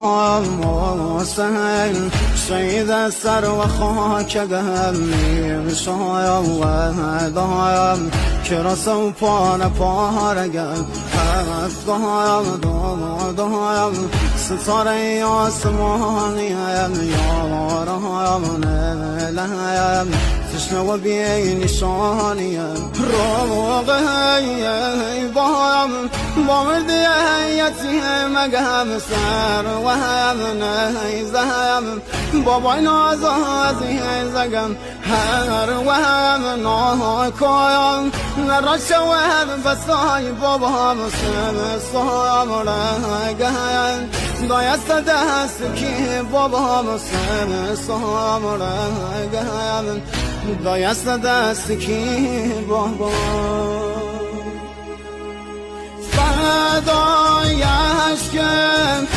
حسین شهید سر و خاک دهمی شایم و دایم که رسو پان پارگم حق دایم ستاره آسمانیم یارم نلیم تشنه و بی نشانیم روغ بایم با مردی یتیم مگم سر و هم نیزم بابای نازازی زگم هر و هم ناکایم نرشوهم بسای بابام سمستام رگم دایست دست کی بابام سمستام رگم دایست دست کی بابام فدای عشقم